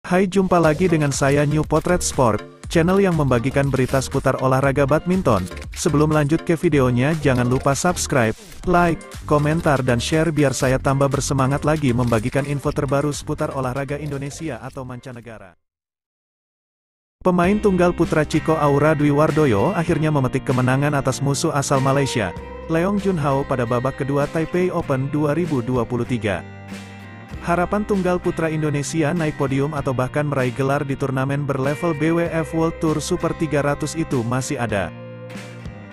Hai, jumpa lagi dengan saya New Potret Sport, channel yang membagikan berita seputar olahraga badminton. Sebelum lanjut ke videonya, jangan lupa subscribe, like, komentar dan share biar saya tambah bersemangat lagi membagikan info terbaru seputar olahraga Indonesia atau mancanegara. Pemain tunggal putra Chico Aura Dwi Wardoyo akhirnya memetik kemenangan atas musuh asal Malaysia, Leong Junhao pada babak kedua Taipei Open 2023. Harapan tunggal putra Indonesia naik podium atau bahkan meraih gelar di turnamen berlevel BWF World Tour Super 300 itu masih ada.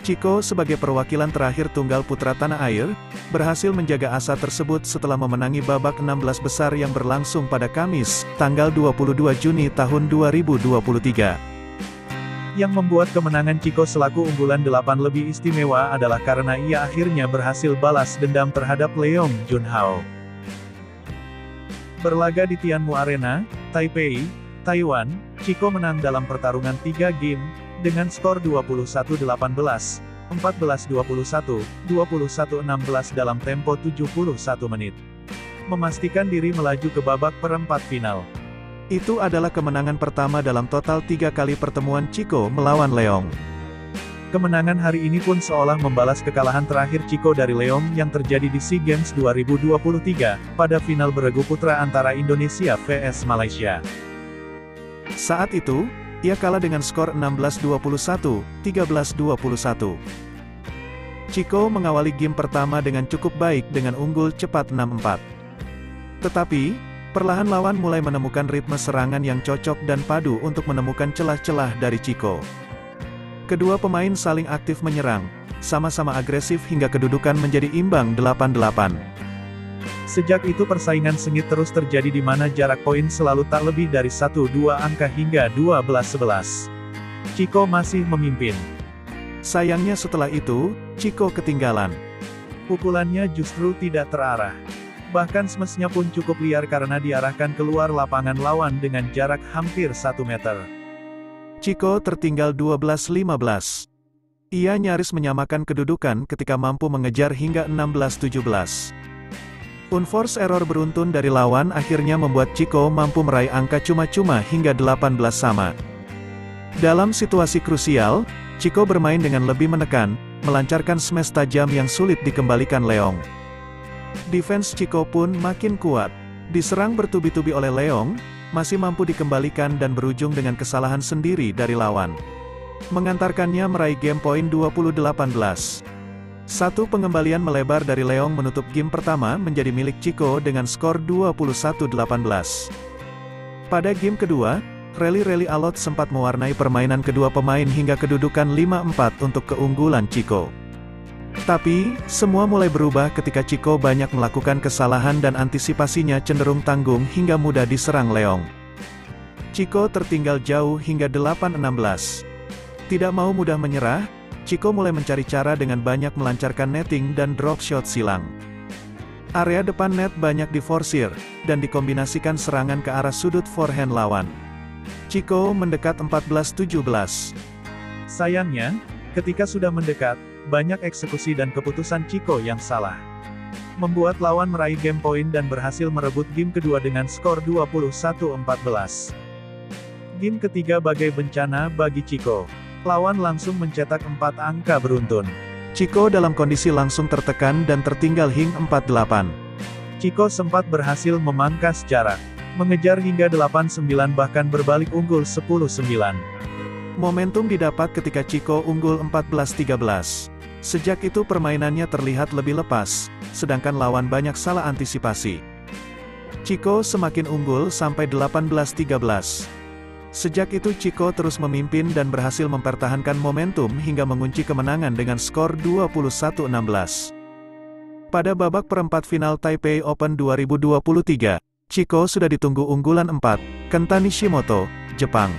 Chico sebagai perwakilan terakhir tunggal putra tanah air, berhasil menjaga asa tersebut setelah memenangi babak 16 besar yang berlangsung pada Kamis, tanggal 22 Juni tahun 2023. Yang membuat kemenangan Chico selaku unggulan 8 lebih istimewa adalah karena ia akhirnya berhasil balas dendam terhadap Leong Junhao. Berlaga di Tianmu Arena, Taipei, Taiwan, Chico menang dalam pertarungan 3 game, dengan skor 21-18, 14-21, 21-16 dalam tempo 71 menit. Memastikan diri melaju ke babak perempat final. Itu adalah kemenangan pertama dalam total 3 kali pertemuan Chico melawan Leong. Kemenangan hari ini pun seolah membalas kekalahan terakhir Chico dari Leong yang terjadi di SEA Games 2023, pada final beregu putra antara Indonesia vs Malaysia. Saat itu, ia kalah dengan skor 16-21, 13-21. Chico mengawali game pertama dengan cukup baik dengan unggul cepat 6-4. Tetapi, perlahan lawan mulai menemukan ritme serangan yang cocok dan padu untuk menemukan celah-celah dari Chico. Kedua pemain saling aktif menyerang, sama-sama agresif hingga kedudukan menjadi imbang 8-8. Sejak itu persaingan sengit terus terjadi di mana jarak poin selalu tak lebih dari 1-2 angka hingga 12-11. Chico masih memimpin. Sayangnya setelah itu, Chico ketinggalan. Pukulannya justru tidak terarah. Bahkan smashnya pun cukup liar karena diarahkan keluar lapangan lawan dengan jarak hampir 1 meter. Chico tertinggal 12-15. Ia nyaris menyamakan kedudukan ketika mampu mengejar hingga 16-17. Unforced error beruntun dari lawan akhirnya membuat Chico mampu meraih angka cuma-cuma hingga 18 sama. Dalam situasi krusial, Chico bermain dengan lebih menekan, melancarkan smash tajam yang sulit dikembalikan Leong. Defense Chico pun makin kuat. Diserang bertubi-tubi oleh Leong, masih mampu dikembalikan dan berujung dengan kesalahan sendiri dari lawan. Mengantarkannya meraih game point 20-18. Satu pengembalian melebar dari Leong menutup game pertama menjadi milik Chico dengan skor 21-18. Pada game kedua, rally alot sempat mewarnai permainan kedua pemain hingga kedudukan 5-4 untuk keunggulan Chico. Tapi, semua mulai berubah ketika Chico banyak melakukan kesalahan dan antisipasinya cenderung tanggung hingga mudah diserang Leong. Chico tertinggal jauh hingga 8-16. Tidak mau mudah menyerah, Chico mulai mencari cara dengan banyak melancarkan netting dan drop shot silang. Area depan net banyak diforsir, dan dikombinasikan serangan ke arah sudut forehand lawan. Chico mendekat 14-17. Sayangnya, ketika sudah mendekat, banyak eksekusi dan keputusan Chico yang salah. Membuat lawan meraih game point dan berhasil merebut game kedua dengan skor 21-14. Game ketiga bagai bencana bagi Chico. Lawan langsung mencetak 4 angka beruntun. Chico dalam kondisi langsung tertekan dan tertinggal hingga 4-8. Chico sempat berhasil memangkas jarak, mengejar hingga 8-9 bahkan berbalik unggul 10-9. Momentum didapat ketika Chico unggul 14-13. Sejak itu permainannya terlihat lebih lepas, sedangkan lawan banyak salah antisipasi. Chico semakin unggul sampai 18-13. Sejak itu Chico terus memimpin dan berhasil mempertahankan momentum hingga mengunci kemenangan dengan skor 21-16. Pada babak perempat final Taipei Open 2023, Chico sudah ditunggu unggulan 4, Kenta Nishimoto, Jepang.